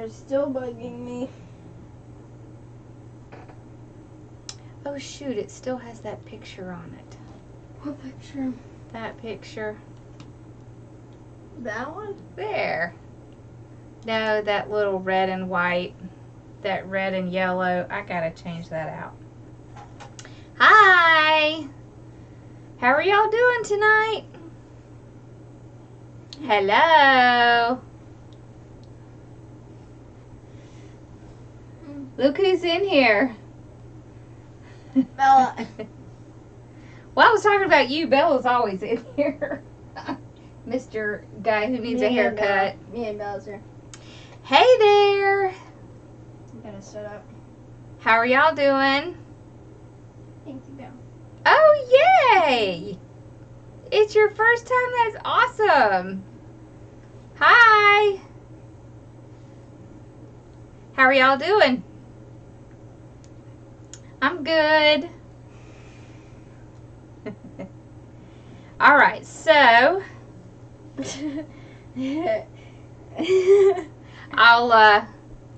is still bugging me. Oh shoot, it still has that picture on it. What picture? That picture. That one? There. No, that little red and white. That red and yellow. I gotta change that out. Hi! How are y'all doing tonight? Hello! Look who's in here. Bella. Well, I was talking about you. Bella's always in here. Mr. Guy who needs a haircut. Me and Bella's here. Hey there! I'm gonna set up. How are y'all doing? Thank you, Bella. Oh, yay! It's your first time? That's awesome! Hi! How are y'all doing? I'm good. Alright, so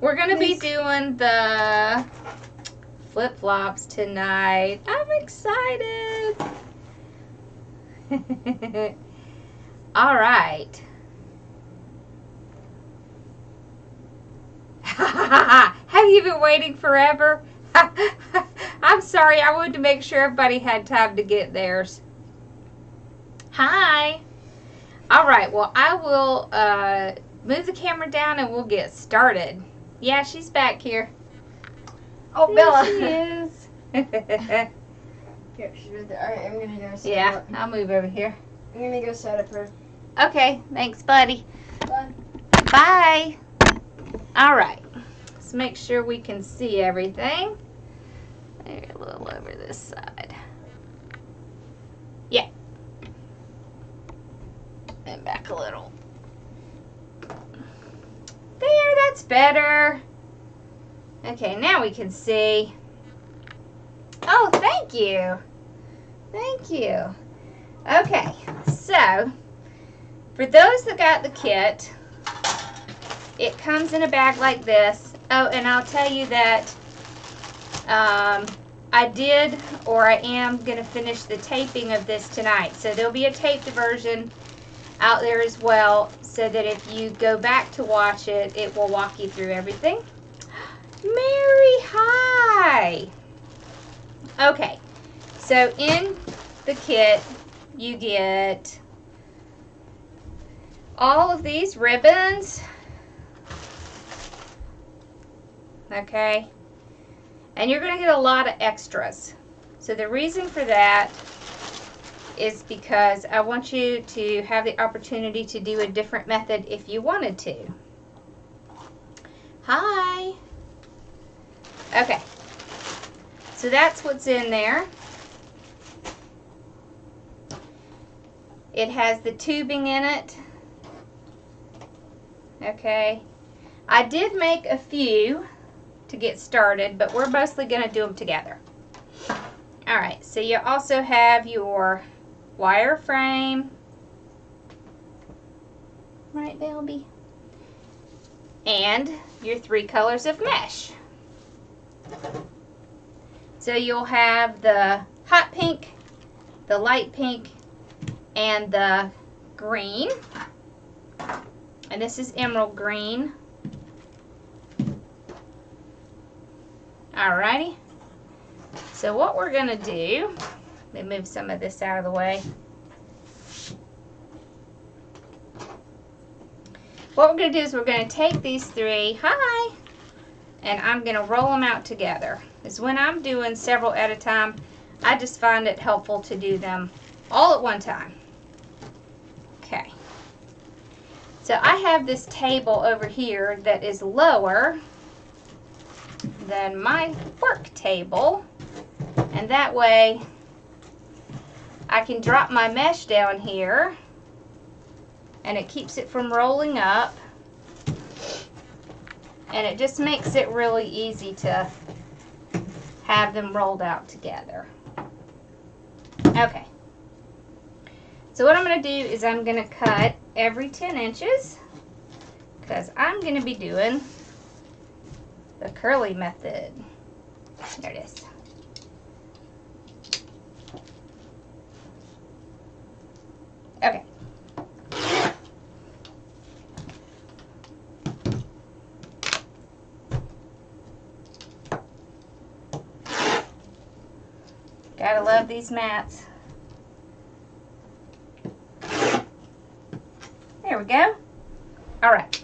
we're gonna be doing the flip-flops tonight. I'm excited. Alright. Have you been waiting forever? I'm sorry, I wanted to make sure everybody had time to get theirs. Hi. Alright, well, I will move the camera down and we'll get started. Yeah, she's back here. Oh, There Bella. she is. Here, she's right there. Alright, I'm gonna go set Yeah, up. I'll move over here. I'm gonna go set up her. Okay, thanks, buddy. Bye. Bye. Alright, let's make sure we can see everything. Maybe a little over this side. Yeah. And back a little. There, that's better. Okay, now we can see. Oh, thank you. Thank you. Okay, so for those that got the kit, it comes in a bag like this. Oh, and I'll tell you that I did, or I am going to finish the taping of this tonight. So there'll be a taped version out there as well, so that if you go back to watch it, it will walk you through everything. Mary, hi! Okay, so in the kit, you get all of these ribbons. Okay, and you're going to get a lot of extras. So the reason for that is because I want you to have the opportunity to do a different method if you wanted to. Hi. Okay, so that's what's in there. It has the tubing in it. Okay, I did make a few to get started, but we're mostly going to do them together. Alright, so you also have your wire frame. Right, Belby? And your 3 colors of mesh. So you'll have the hot pink, the light pink, and the green. And this is emerald green. Alrighty. So what we're going to do, let me move some of this out of the way. What we're going to do is we're going to take these 3, hi, and I'm going to roll them out together. Because when I'm doing several at a time, I just find it helpful to do them all at one time. Okay. So I have this table over here that is lower than my work table, and that way I can drop my mesh down here and it keeps it from rolling up, and it just makes it really easy to have them rolled out together. Okay, so what I'm going to do is I'm going to cut every 10 inches because I'm going to be doing the curly method. There it is. Okay. Gotta love these mats. There we go. All right.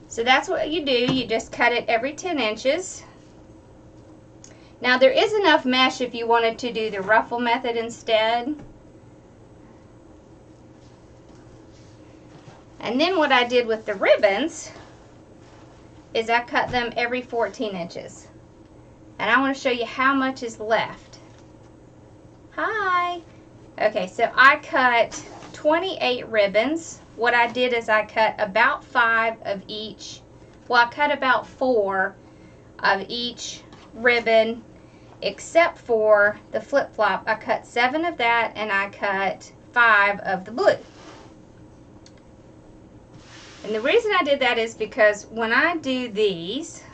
So that's what you do. You just cut it every 10 inches. Now there is enough mesh if you wanted to do the ruffle method instead. And then what I did with the ribbons is I cut them every 14 inches. And I want to show you how much is left. Hi. Okay, so I cut 28 ribbons. What I did is I cut about 5 of each. Well, I cut about 4 of each ribbon, except for the flip-flop. I cut 7 of that, and I cut 5 of the blue. And the reason I did that is because when I do these,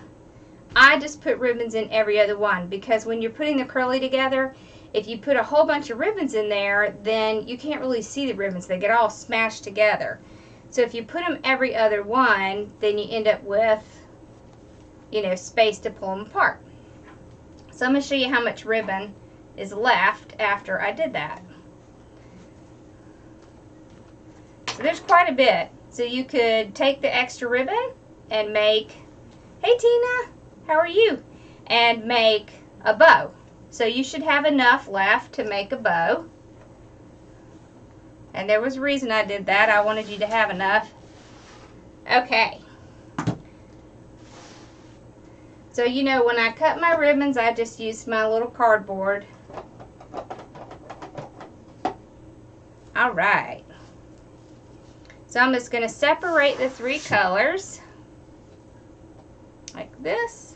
I just put ribbons in every other one, because when you're putting the curly together, if you put a whole bunch of ribbons in there, then you can't really see the ribbons. They get all smashed together. So if you put them every other one, then you end up with, you know, space to pull them apart. So I'm going to show you how much ribbon is left after I did that. So there's quite a bit. So you could take the extra ribbon and make, hey Tina, how are you? And make a bow. So you should have enough left to make a bow. And there was a reason I did that. I wanted you to have enough. Okay. So you know, when I cut my ribbons, I just used my little cardboard. All right. So I'm just going to separate the 3 colors like this.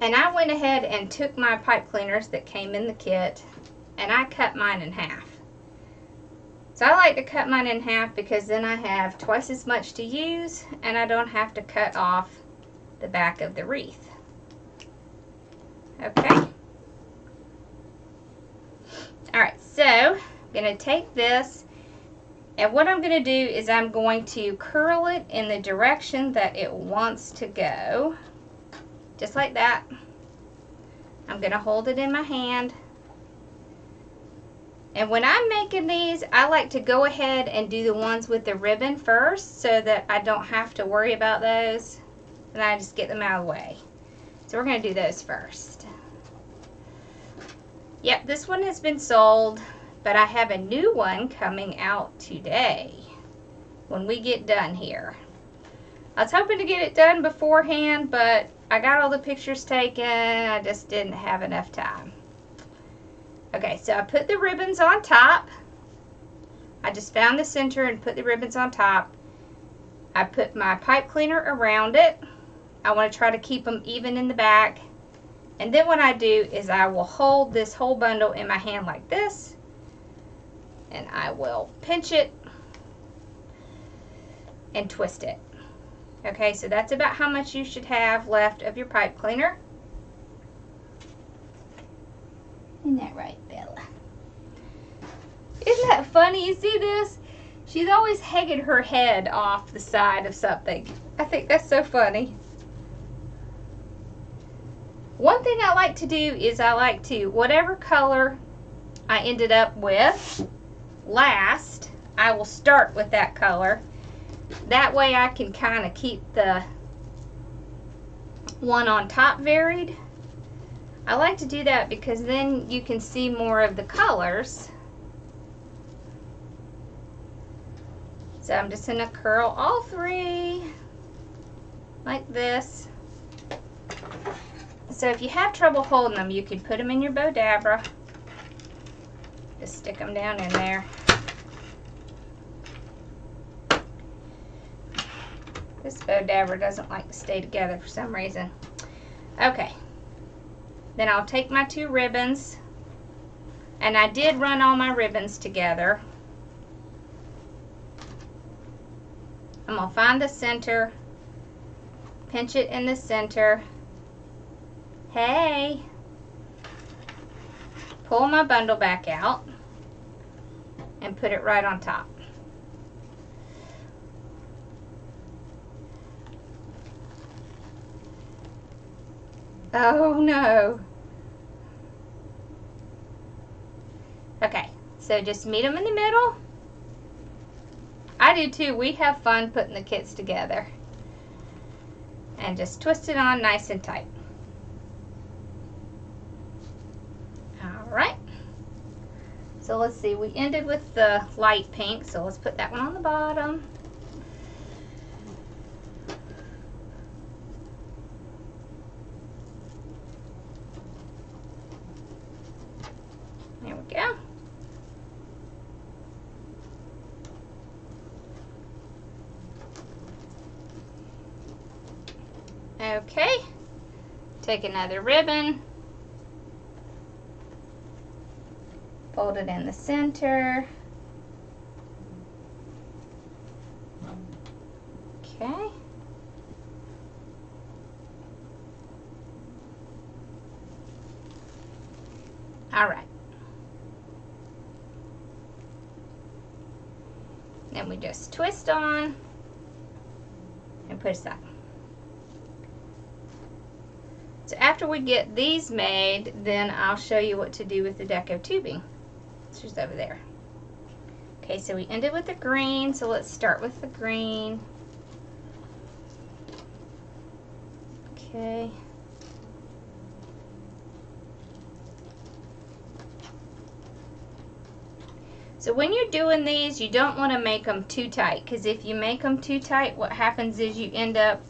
And I went ahead and took my pipe cleaners that came in the kit, and I cut mine in half. So I like to cut mine in half because then I have twice as much to use, and I don't have to cut off the back of the wreath. Okay. Alright, so I'm going to take this, and what I'm going to do is I'm going to curl it in the direction that it wants to go. Just like that. I'm going to hold it in my hand. And when I'm making these, I like to go ahead and do the ones with the ribbon first so that I don't have to worry about those. And I just get them out of the way. So we're going to do those first. Yep, this one has been sold, but I have a new one coming out today when we get done here. I was hoping to get it done beforehand, but I got all the pictures taken. I just didn't have enough time. Okay, so I put the ribbons on top. I just found the center and put the ribbons on top. I put my pipe cleaner around it. I want to try to keep them even in the back. And then what I do is I will hold this whole bundle in my hand like this. And I will pinch it and twist it. Okay, so that's about how much you should have left of your pipe cleaner. Isn't that right, Bella? Isn't that funny? You see this? She's always hanging her head off the side of something. I think that's so funny. One thing I like to do is I like to, whatever color I ended up with last, I will start with that color. That way I can kind of keep the one on top varied. I like to do that because then you can see more of the colors. So I'm just going to curl all 3 like this. So if you have trouble holding them, you can put them in your bow dabra. Just stick them down in there. This bow dabra doesn't like to stay together for some reason. Okay. Then I'll take my 2 ribbons, and I did run all my ribbons together. I'm going to find the center, pinch it in the center. Hey! Pull my bundle back out and put it right on top. Oh no! Okay, so just meet them in the middle. I do too. We have fun putting the kits together. And just twist it on nice and tight. Alright. So let's see, we ended with the light pink, so let's put that one on the bottom. There we go. Okay, take another ribbon, fold it in the center. Okay. All right. Then we just twist on and push that. So after we get these made, then I'll show you what to do with the Deco tubing. It's just over there. Okay, so we ended with the green, so let's start with the green. Okay. So when you're doing these, you don't want to make them too tight, because if you make them too tight, what happens is you end up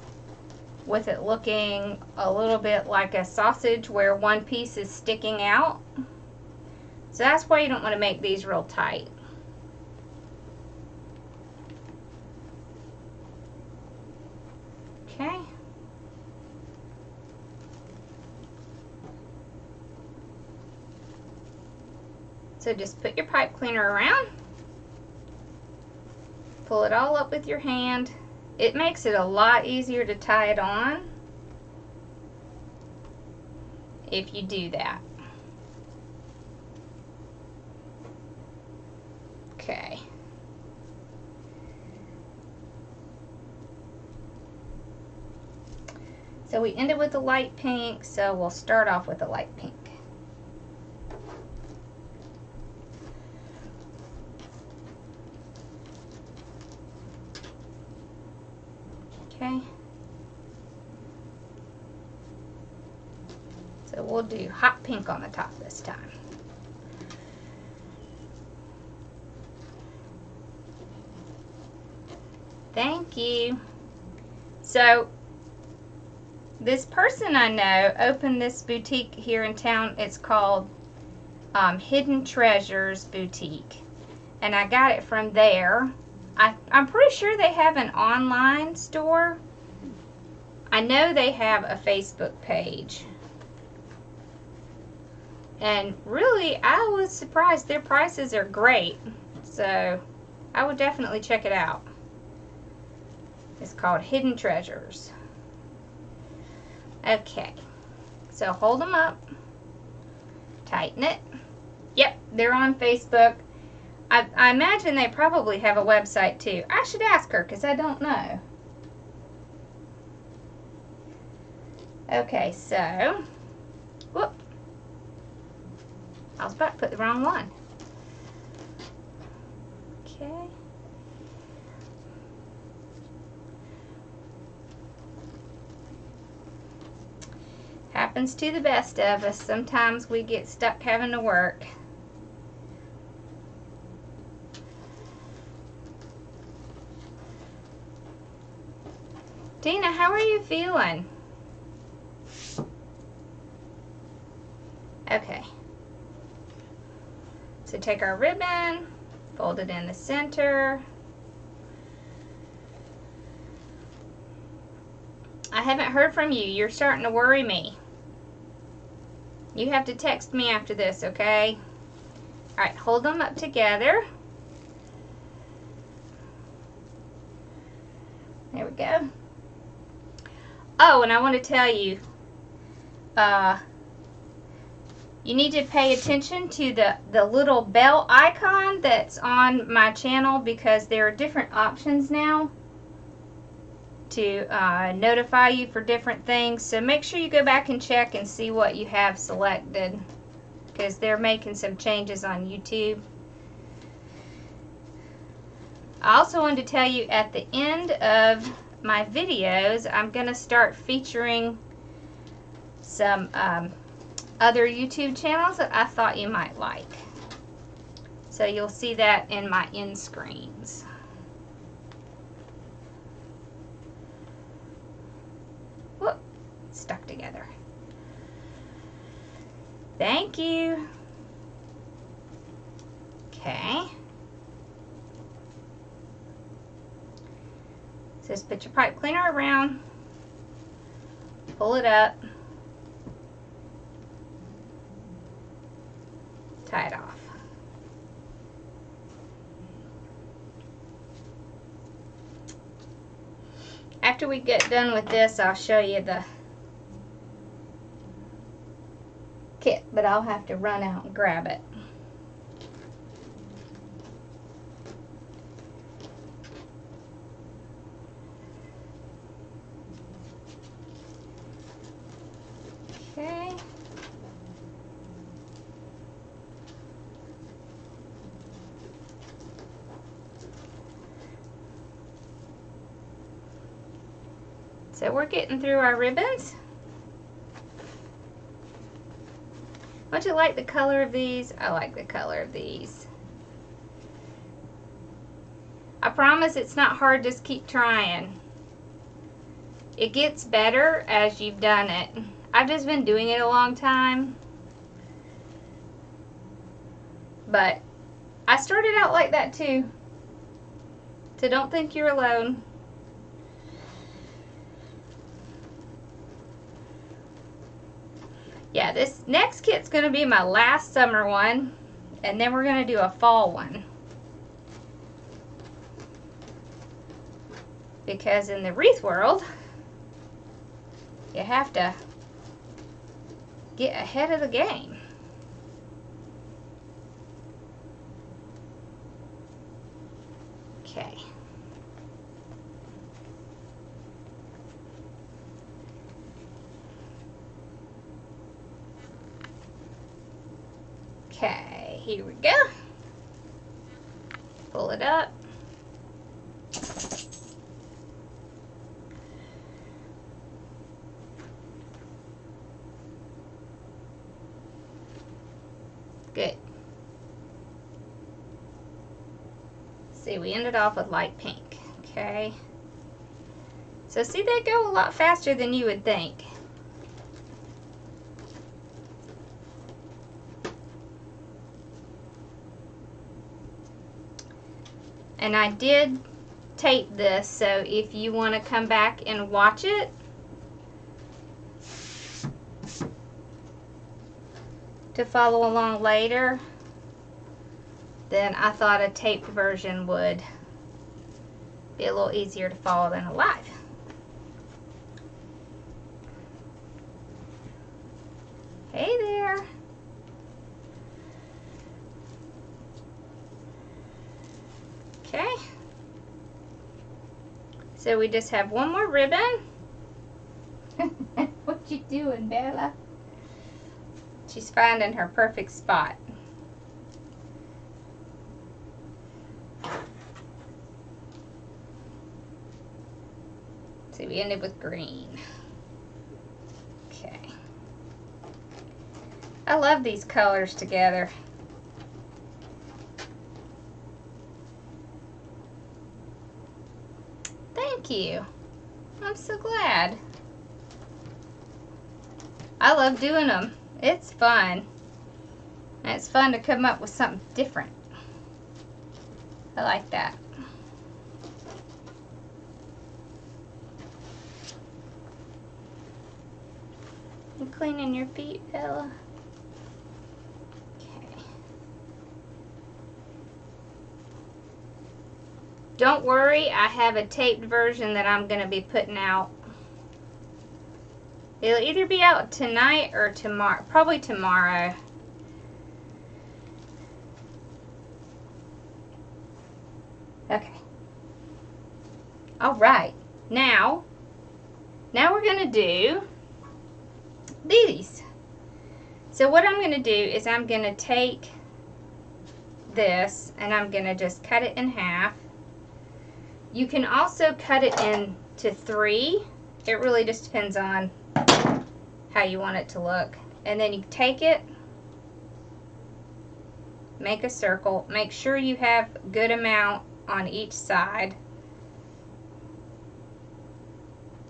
with it looking a little bit like a sausage where one piece is sticking out. So that's why you don't want to make these real tight. Okay. So just put your pipe cleaner around, pull it all up with your hand. It makes it a lot easier to tie it on if you do that. Okay. So we ended with the light pink, so we'll start off with the light pink. Okay. So we'll do hot pink on the top this time. Thank you. So this person I know opened this boutique here in town. It's called Hidden Treasures Boutique. And I got it from there. I'm pretty sure they have an online store. I know they have a Facebook page. And really, I was surprised. Their prices are great. So I would definitely check it out. It's called Hidden Treasures. Okay. So hold them up. Tighten it. Yep, they're on Facebook. I imagine they probably have a website too. I should ask her because I don't know. Okay, so, whoop. I was about to put the wrong one. Okay. Happens to the best of us. Sometimes we get stuck having to work. Tina, how are you feeling? Okay. So take our ribbon, fold it in the center. I haven't heard from you. You're starting to worry me. You have to text me after this, okay? All right, hold them up together. There we go. Oh, and I want to tell you, you need to pay attention to the little bell icon that's on my channel, because there are different options now to notify you for different things. So make sure you go back and check and see what you have selected, because they're making some changes on YouTube. I also wanted to tell you, at the end of my videos, I'm going to start featuring some other YouTube channels that I thought you might like. So you'll see that in my end screens. Whoop, stuck together. Thank you. Okay. Just put your pipe cleaner around, pull it up, tie it off. After we get done with this, I'll show you the kit, but I'll have to run out and grab it. Okay. So we're getting through our ribbons. Don't you like the color of these? I like the color of these. I promise it's not hard, just keep trying. It gets better as you've done it. I've just been doing it a long time. But I started out like that too. So don't think you're alone. Yeah, this next kit's going to be my last summer one, and then we're going to do a fall one. Because in the wreath world, you have to get ahead of the game. Okay. Okay, here we go. Pull it up. Good. See, we ended off with light pink. Okay. So see, they go a lot faster than you would think. And I did tape this, so if you want to come back and watch it, to follow along later, then I thought a taped version would be a little easier to follow than a live. Hey there. Okay. So we just have one more ribbon. What you doing, Bella? She's finding her perfect spot. See, we ended with green. Okay. I love these colors together. Thank you. I'm so glad. I love doing them. It's fun. And it's fun to come up with something different. I like that. You cleaning your feet, Bella? Okay. Don't worry, I have a taped version that I'm going to be putting out. It'll either be out tonight or tomorrow, probably tomorrow. Okay. All right. Now we're going to do these. So what I'm going to do is I'm going to take this and I'm going to just cut it in half. You can also cut it into 3. It really just depends on how you want it to look. And then you take it, make a circle, make sure you have a good amount on each side,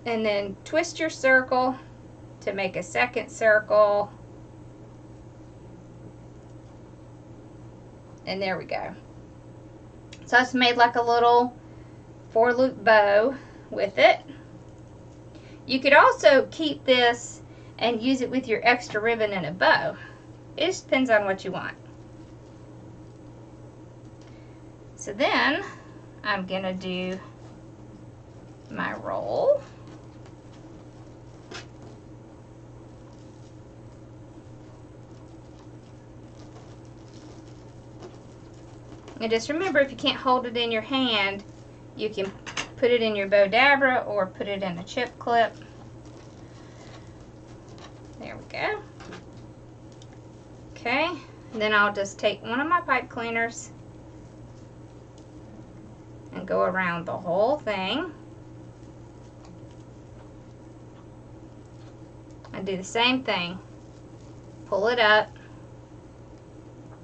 and then twist your circle to make a second circle, and there we go. So it's made like a little 4-loop bow with it. You could also keep this and use it with your extra ribbon and a bow. It just depends on what you want. So then I'm gonna do my roll. And just remember, if you can't hold it in your hand, you can put it in your bow dabra or put it in a chip clip. There we go. Okay, and then I'll just take one of my pipe cleaners and go around the whole thing. And do the same thing. Pull it up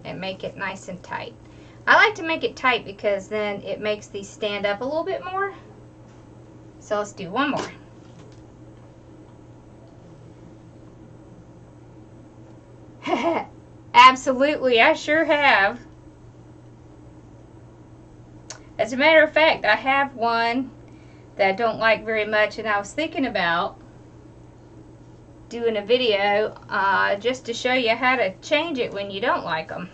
and make it nice and tight. I like to make it tight because then it makes these stand up a little bit more. So let's do one more. Absolutely, I sure have. As a matter of fact, I have one that I don't like very much, and I was thinking about doing a video just to show you how to change it when you don't like them.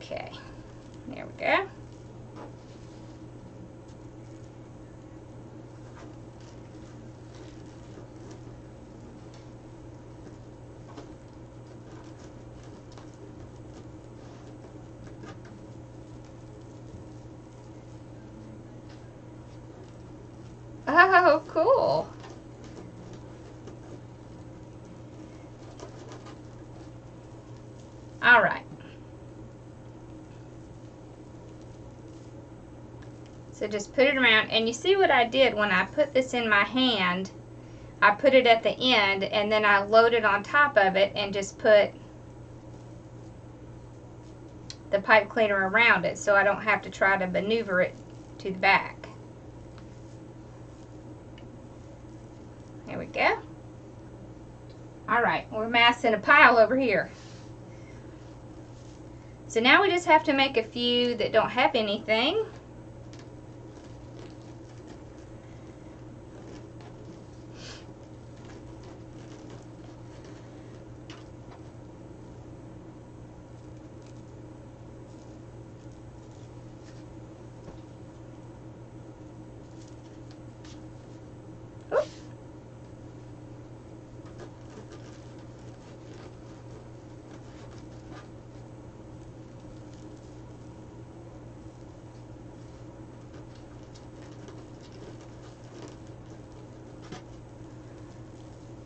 Okay, there we go. Oh, cool. All right. So just put it around, and you see what I did when I put this in my hand. I put it at the end, and then I loaded on top of it and just put the pipe cleaner around it so I don't have to try to maneuver it to the back. There we go. All right, we're massing a pile over here. So now we just have to make a few that don't have anything.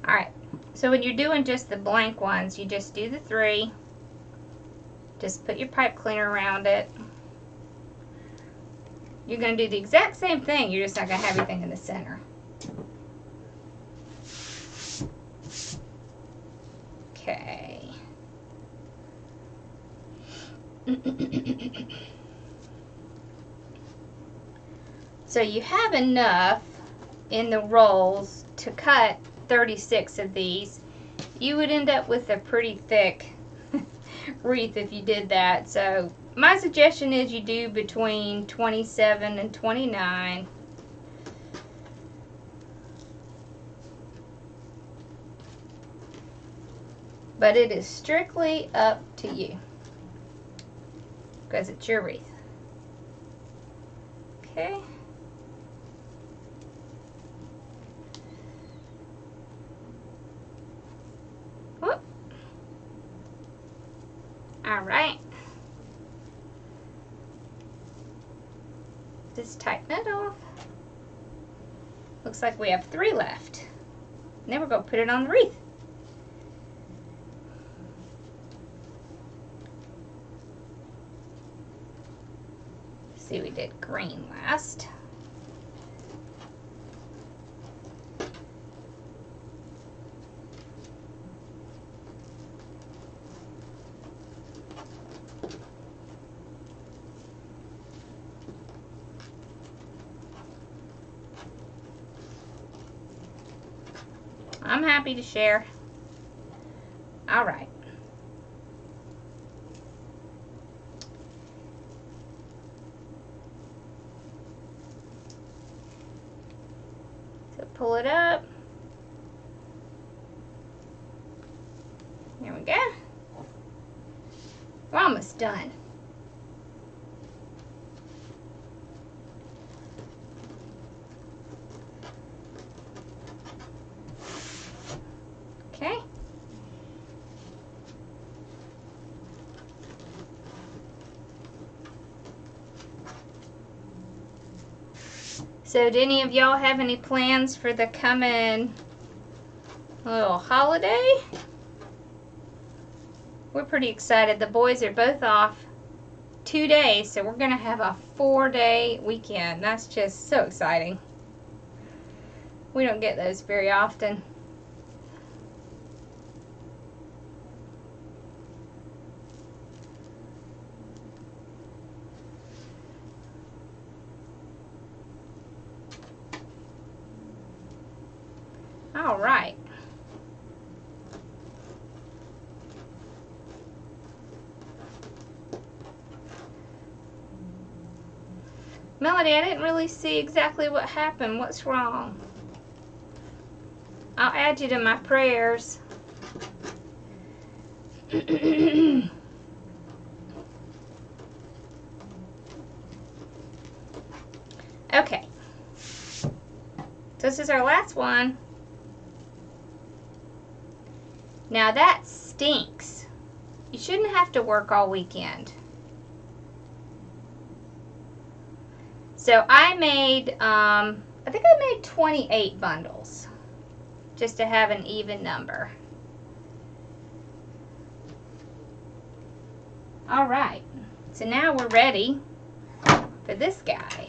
Alright, so when you're doing just the blank ones, you just do the 3. Just put your pipe cleaner around it. You're going to do the exact same thing, you're just not going to have everything in the center. Okay. So you have enough in the rolls to cut 36 of these. You would end up with a pretty thick wreath if you did that. So my suggestion is you do between 27 and 29. but it is strictly up to you because it's your wreath. Okay. Whoop. All right. Just tighten it off. Looks like we have 3 left. And then we're going to put it on the wreath. See, we did green last. I'm happy to share. All right. So pull it up. There we go. We're almost done. Okay. So, do any of y'all have any plans for the coming little holiday? We're pretty excited. The boys are both off 2 days, so we're going to have a 4-day weekend. That's just so exciting. We don't get those very often. All right. Melody, I didn't really see exactly what happened. What's wrong? I'll add you to my prayers. Okay. So this is our last one. Now that stinks. You shouldn't have to work all weekend. So I made, I think I made 28 bundles just to have an even number. All right, so now we're ready for this guy.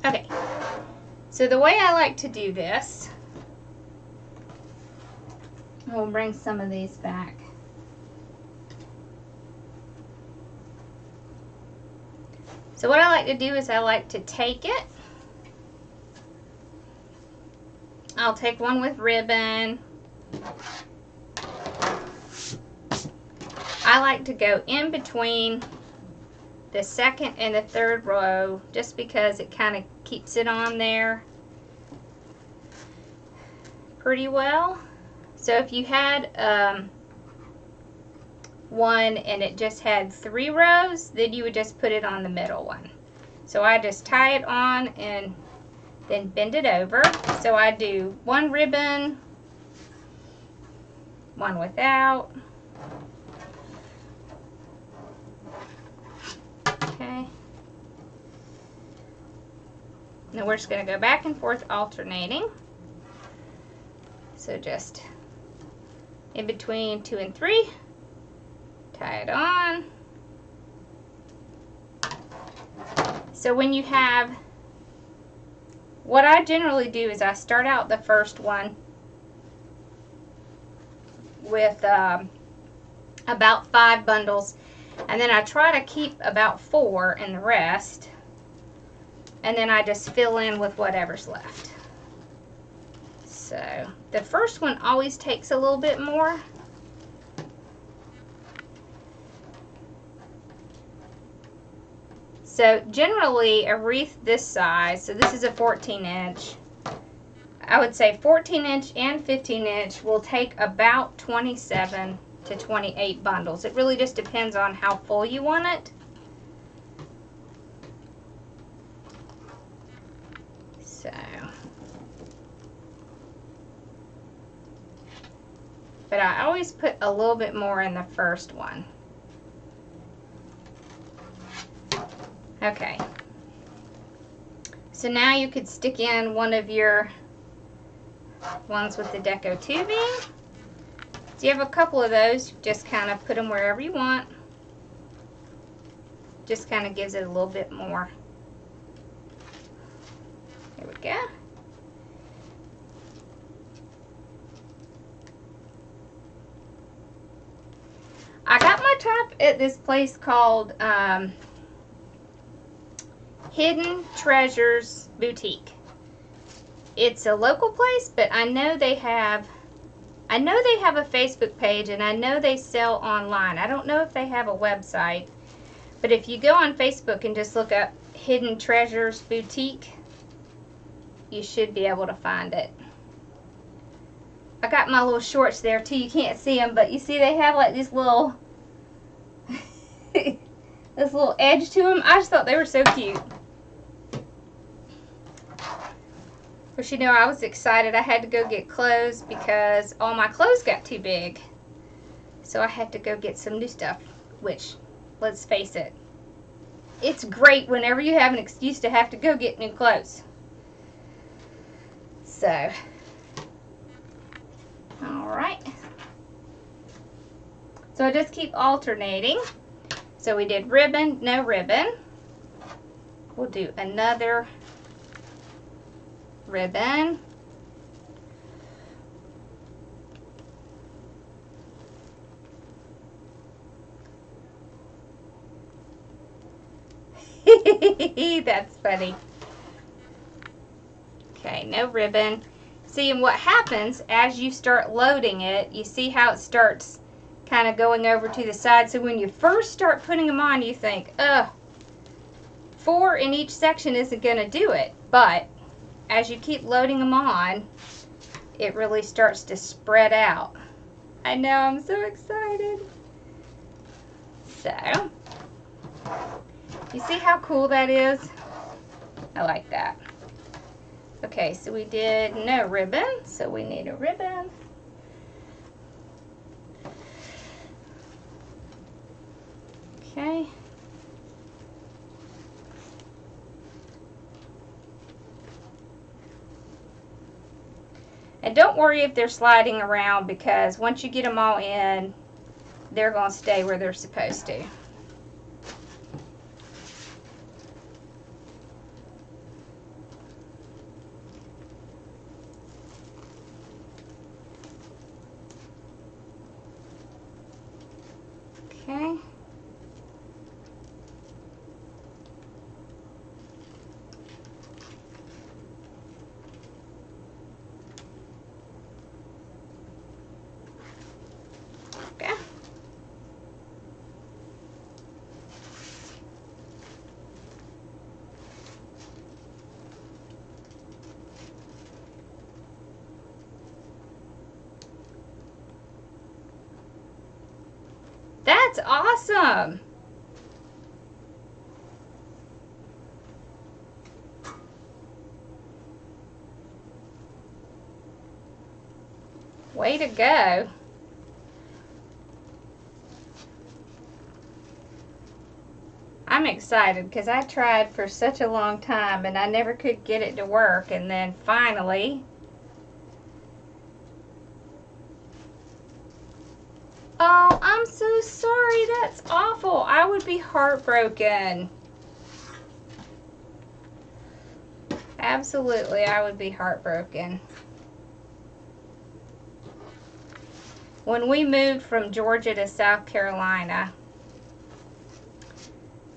Okay, so the way I like to do this, we'll bring some of these back. So what I like to do is I like to take it. I'll take one with ribbon. I like to go in between the second and the third row just because it kind of keeps it on there pretty well. So if you had one and it just had 3 rows, then you would just put it on the middle one. So I just tie it on and then bend it over. So I do 1 ribbon, 1 without. Okay. Now we're just going to go back and forth alternating. So just in between 2 and 3, tie it on. So when you have, what I generally do is I start out the first one with about 5 bundles, and then I try to keep about 4 in the rest, and then I just fill in with whatever's left. So the first one always takes a little bit more. So generally a wreath this size, so this is a 14-inch, I would say 14-inch and 15-inch will take about 27 to 28 bundles. It really just depends on how full you want it. So, but I always put a little bit more in the first one. Okay. So now you could stick in one of your ones with the Deco tubing. So you have a couple of those, just kind of put them wherever you want. Just kind of gives it a little bit more. There we go. I got my top at this place called Hidden Treasures Boutique. It's a local place, but I know they have a Facebook page, and I know they sell online. I don't know if they have a website, but if you go on Facebook and just look up Hidden Treasures Boutique, you should be able to find it. I got my little shorts there too. You can't see them, but you see they have like this little this little edge to them. I just thought they were so cute. But you know, I was excited. I had to go get clothes because all my clothes got too big. So I had to go get some new stuff, which, let's face it, it's great whenever you have an excuse to have to go get new clothes. So, alright. So I just keep alternating. So we did ribbon, no ribbon. We'll do another ribbon. That's funny. Okay, no ribbon. See, and what happens as you start loading it, you see how it starts kind of going over to the side. So when you first start putting them on, you think, 4 in each section isn't going to do it. But as you keep loading them on, it really starts to spread out. I know, I'm so excited. So, you see how cool that is? I like that. Okay, so we did no ribbon, so we need a ribbon. Okay. And don't worry if they're sliding around, because once you get them all in, they're going to stay where they're supposed to. Okay. Okay. That's awesome. Way to go. I'm excited because I tried for such a long time and I never could get it to work, and then finally. Oh, I'm so sorry. That's awful. I would be heartbroken. Absolutely, I would be heartbroken. When we moved from Georgia to South Carolina,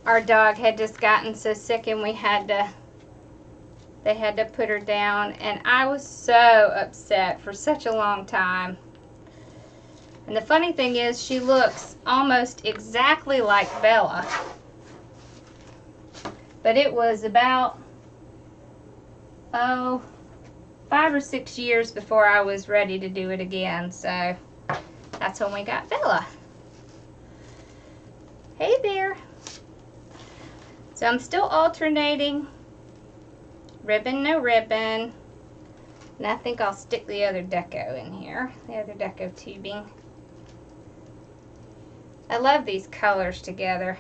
our dog had just gotten so sick and they had to put her down, and I was so upset for such a long time. And the funny thing is, she looks almost exactly like Bella. But it was about, 5 or 6 years before I was ready to do it again. So that's when we got Bella. Hey there. So I'm still alternating ribbon, no ribbon. And I think I'll stick the other Deco in here, the other Deco tubing. I love these colors together.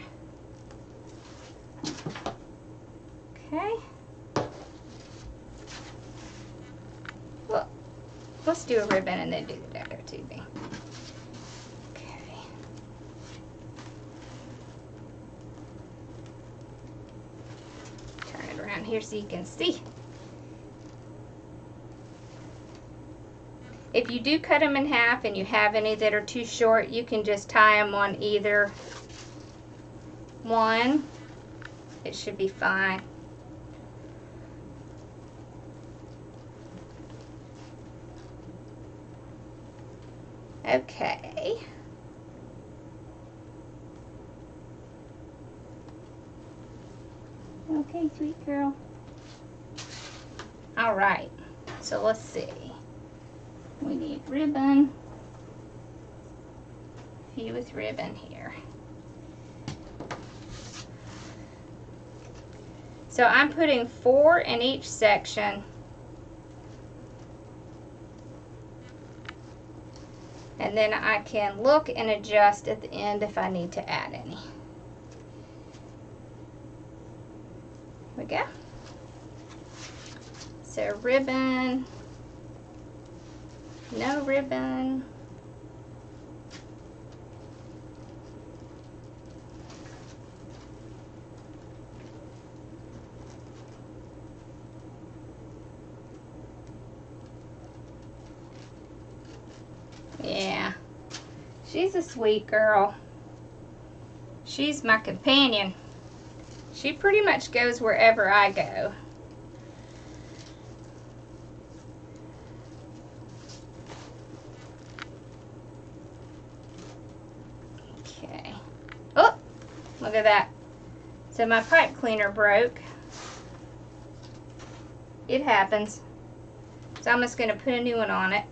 Okay. Well, let's do a ribbon and then do the Deco tubing. Okay. Turn it around here so you can see. If you do cut them in half and you have any that are too short, you can just tie them on either one. It should be fine. Okay. Okay, sweet girl. All right, so let's see. We need ribbon. Few with ribbon here. So I'm putting 4 in each section. And then I can look and adjust at the end if I need to add any. Here we go. So ribbon, no ribbon. Yeah, she's a sweet girl. She's my companion. She pretty much goes wherever I go. Okay. Oh, look at that. So my pipe cleaner broke. It happens. So I'm just going to put a new one on it.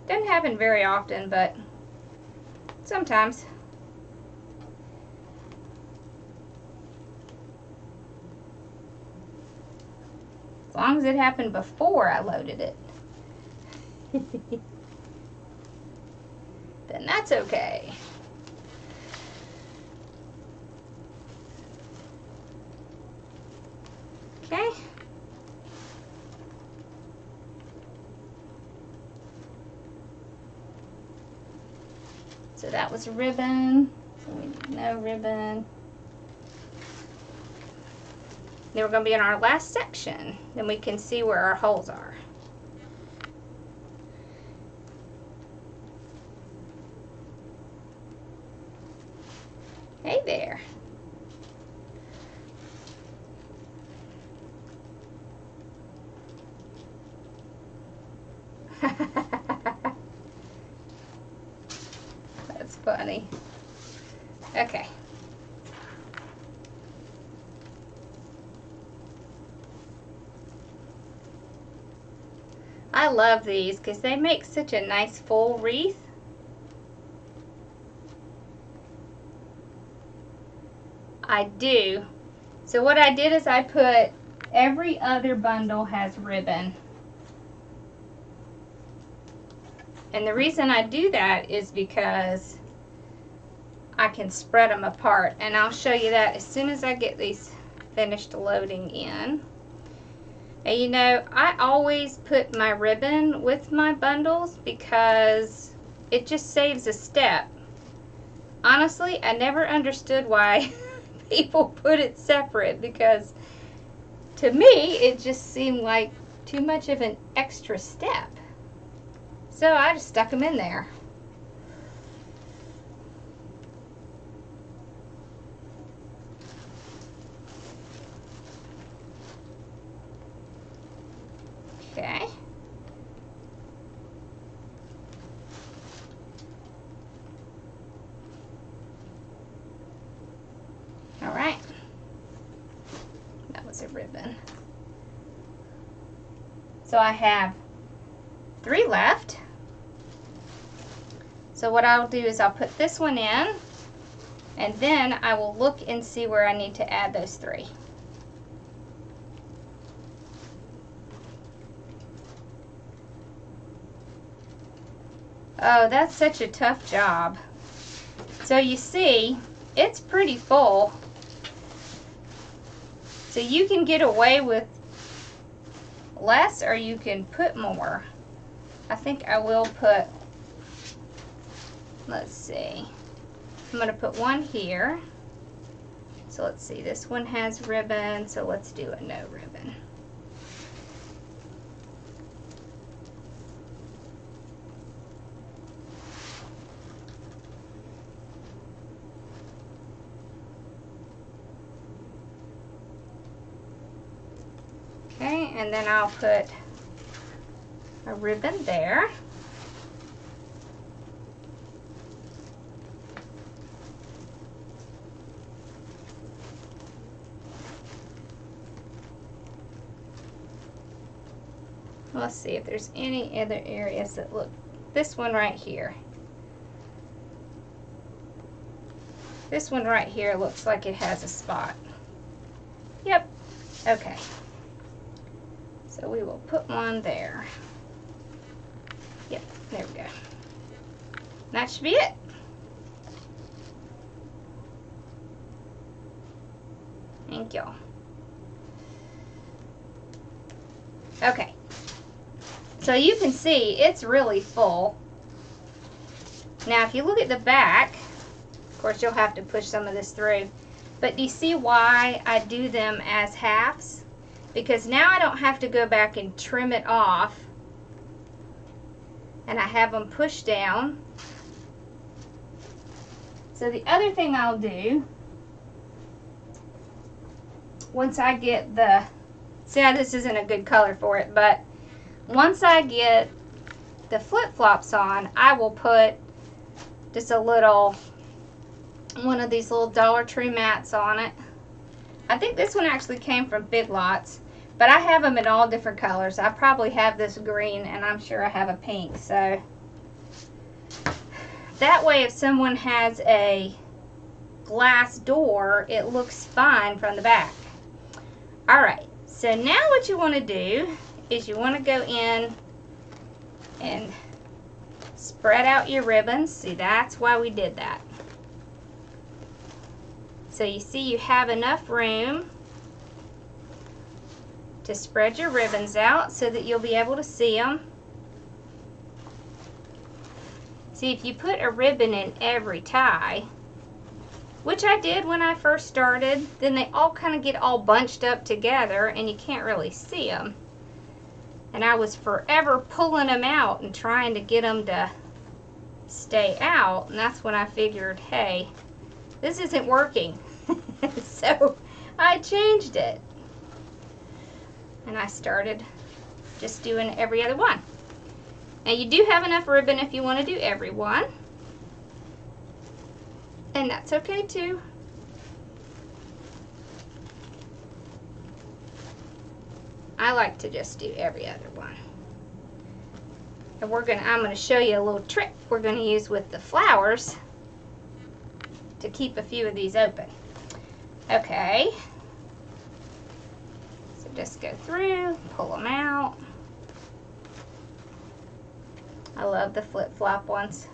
Doesn't happen very often, but sometimes. As long as it happened before I loaded it, then that's okay. Okay. So that was a ribbon. So we need no ribbon. Then we're going to be in our last section. Then we can see where our holes are. Hey there. That's funny. Okay. I love these because they make such a nice full wreath. I do. So what I did is I put every other bundle has ribbon. And the reason I do that is because I can spread them apart. And I'll show you that as soon as I get these finished loading in. And you know, I always put my ribbon with my bundles because it just saves a step. Honestly, I never understood why people put it separate, because to me it just seemed like too much of an extra step. So I just stuck them in there. Okay. So I have 3 left. So what I'll do is I'll put this one in, and then I will look and see where I need to add those 3. Oh, that's such a tough job. So you see, it's pretty full. So you can get away with less or you can put more. I think I will put, let's see, I'm going to put one here. So let's see, this one has ribbon, so let's do a no ribbon. Okay, and then I'll put a ribbon there. Let's see if there's any other areas that look, this one right here. This one right here looks like it has a spot. Yep, okay. So we will put one there. Yep, there we go. That should be it. Thank y'all. Okay. So you can see it's really full. Now if you look at the back, of course you'll have to push some of this through, but do you see why I do them as halves? Because now I don't have to go back and trim it off, and I have them pushed down. So the other thing I'll do, once I get the, see how this isn't a good color for it, but once I get the flip-flops on, I will put just a little, one of these little Dollar Tree mats on it. I think this one actually came from Big Lots, but I have them in all different colors. I probably have this green, and I'm sure I have a pink, so that way if someone has a glass door, it looks fine from the back. Alright, so now what you want to do is you want to go in and spread out your ribbons. See, that's why we did that. So you see you have enough room to spread your ribbons out so that you'll be able to see them. See, if you put a ribbon in every tie, which I did when I first started, then they all kind of get all bunched up together and you can't really see them. And I was forever pulling them out and trying to get them to stay out, and that's when I figured, hey, this isn't working. So I changed it. And I started just doing every other one. Now you do have enough ribbon if you want to do every one. And that's okay too. I like to just do every other one. And I'm gonna show you a little trick we're gonna use with the flowers to keep a few of these open. Okay. So just go through, pull them out. I love the flip-flop ones.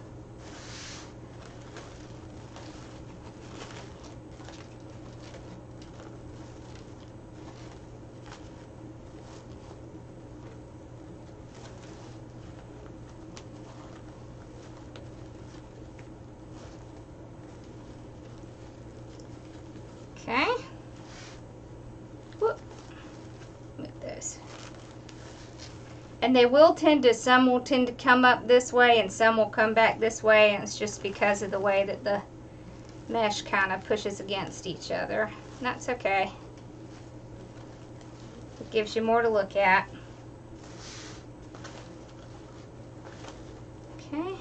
Okay. Whoop. With those. And they will tend to, some will tend to come up this way and some will come back this way, and it's just because of the way that the mesh kind of pushes against each other. And that's okay. It gives you more to look at. Okay.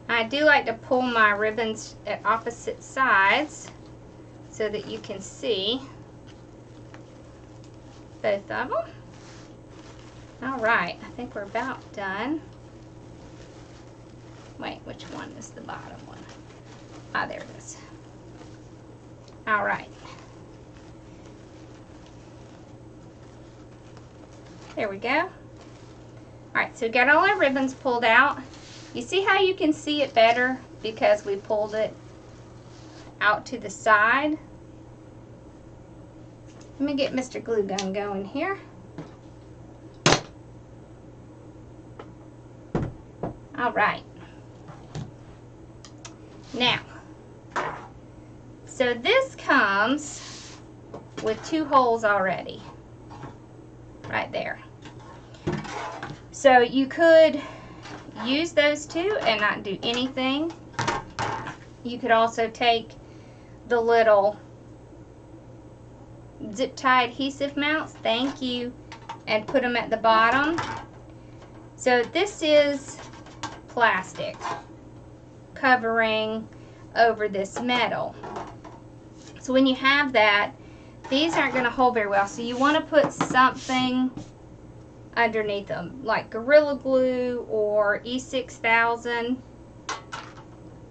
I do like to pull my ribbons at opposite sides so that you can see. both of them. All right, I think we're about done. Wait, which one is the bottom one? Ah, there it is. All right. There we go. All right, so we got all our ribbons pulled out. You see how you can see it better because we pulled it out to the side? Let me get Mr. Glue Gun going here. All right. Now, so this comes with 2 holes already, right there. So you could use those 2 and not do anything. You could also take the little zip tie adhesive mounts, thank you, and put them at the bottom. So this is plastic covering over this metal. So when you have that, these aren't going to hold very well. So you want to put something underneath them, like Gorilla Glue or E6000.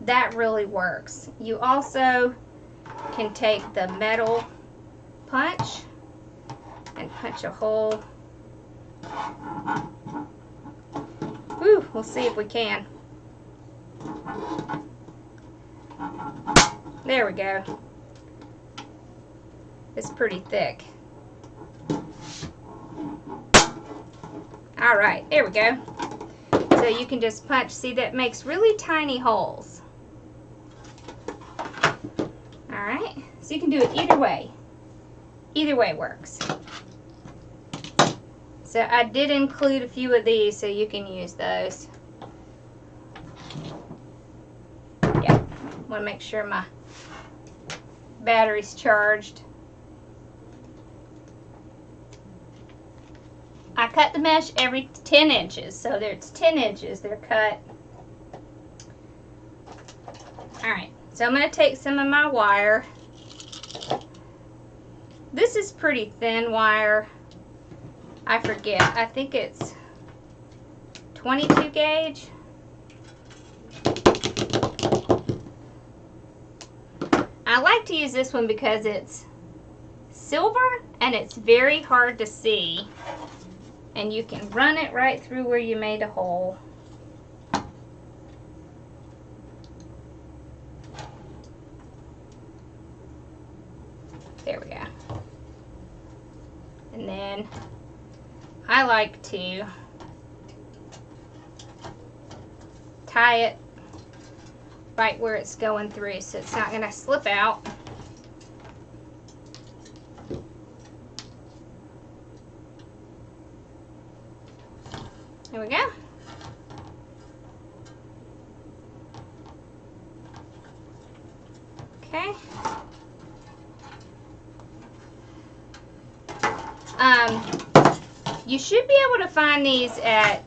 That really works. You also can take the metal punch and punch a hole. Whew, we'll see if we can. There we go. It's pretty thick. All right, there we go. So you can just punch. See, that makes really tiny holes. All right, so you can do it either way. Either way works. So I did include a few of these so you can use those. Yeah, want to make sure my battery's charged. I cut the mesh every 10 inches, so there's 10 inches they're cut. Alright, so I'm going to take some of my wire. This is pretty thin wire. I forget, I think it's 22 gauge. I like to use this one because it's silver and it's very hard to see. And you can run it right through where you made a hole. There we go. And then I like to tie it right where it's going through so it's not going to slip out. There we go. Okay. You should be able to find these at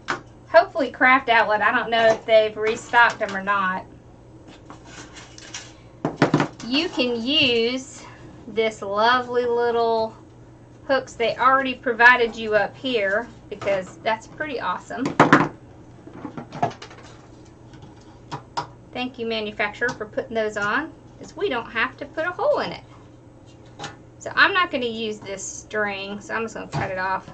hopefully Craft Outlet. I don't know if they've restocked them or not. You can use this lovely little hooks they already provided you up here because that's pretty awesome. Thank you, manufacturer, for putting those on because we don't have to put a hole in it. So I'm not going to use this string, so I'm just going to cut it off.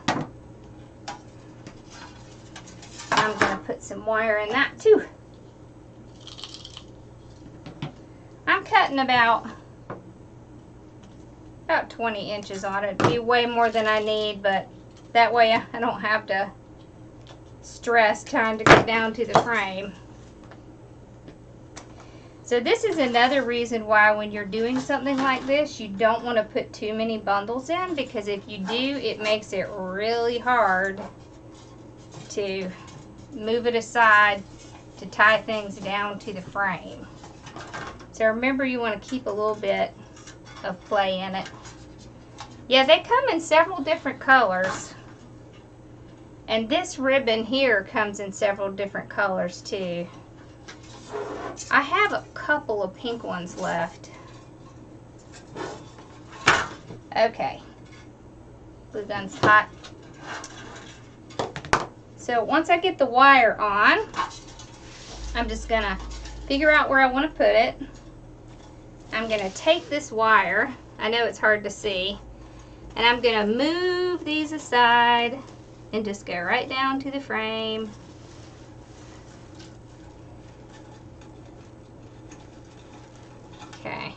I'm going to put some wire in that too. I'm cutting about 20 inches on it. It'd be way more than I need, but that way I don't have to stress trying to get down to the frame. So this is another reason why when you're doing something like this, you don't want to put too many bundles in, because if you do, it makes it really hard to move it aside to tie things down to the frame. So remember, you want to keep a little bit of play in it. Yeah, they come in several different colors. And this ribbon here comes in several different colors too. I have a couple of pink ones left. Okay. Glue gun's hot. So once I get the wire on, I'm just gonna figure out where I want to put it. I'm gonna take this wire, I know it's hard to see, and I'm gonna move these aside and just go right down to the frame. Okay.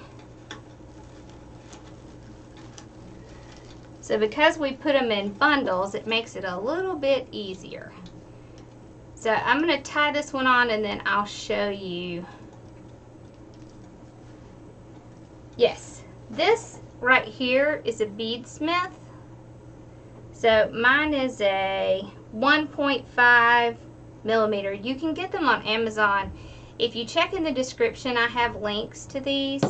So because we put them in bundles, it makes it a little bit easier. So I'm going to tie this one on and then I'll show you. Yes, this right here is a beadsmith. So mine is a 1.5 millimeter. You can get them on Amazon. If you check in the description, I have links to these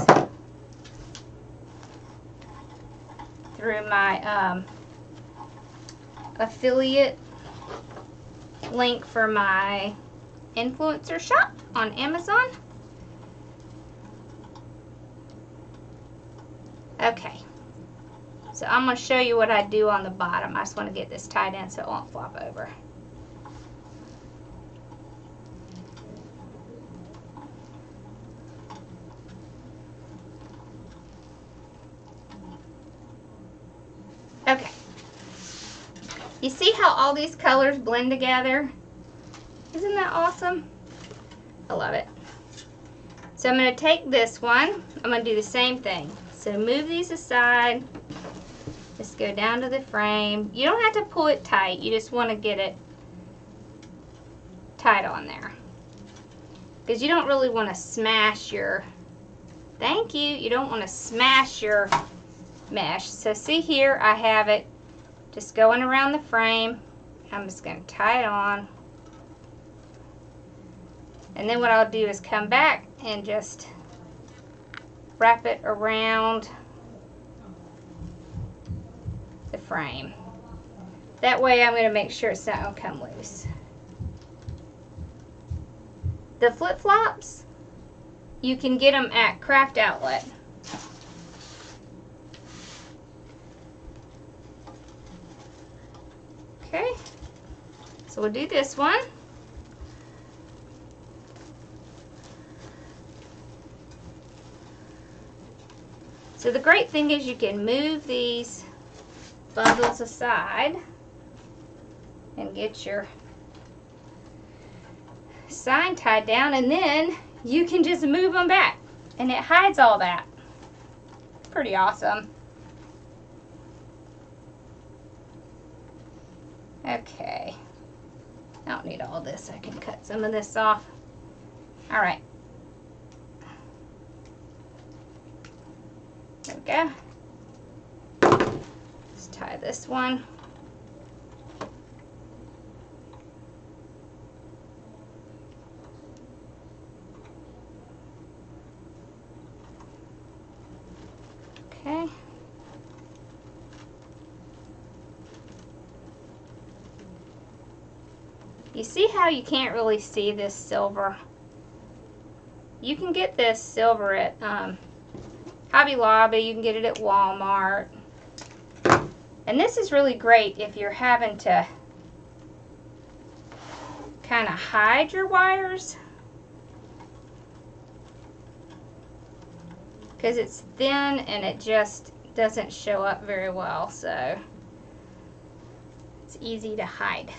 through my affiliate link for my influencer shop on Amazon. Okay, so I'm going to show you what I do on the bottom. I just want to get this tied in so it won't flop over. Okay. You see how all these colors blend together? Isn't that awesome? I love it. So I'm going to take this one. I'm going to do the same thing. So move these aside. Just go down to the frame. You don't have to pull it tight. You just want to get it tight on there. Because you don't really want to smash your, thank you, you don't want to smash your mesh. So see here, I have it just going around the frame. I'm just going to tie it on. And then what I'll do is come back and just wrap it around the frame. That way I'm going to make sure it's not going to come loose. The flip-flops, you can get them at Craft Outlet. Okay, so we'll do this one. So the great thing is you can move these bundles aside and get your sign tied down, and then you can just move them back and it hides all that. Pretty awesome. Okay, I don't need all this. I can cut some of this off. All right. There we go. Let's tie this one. Okay. You see how you can't really see this silver? You can get this silver at Hobby Lobby, you can get it at Walmart. And this is really great if you're having to kind of hide your wires, because it's thin and it just doesn't show up very well, so it's easy to hide.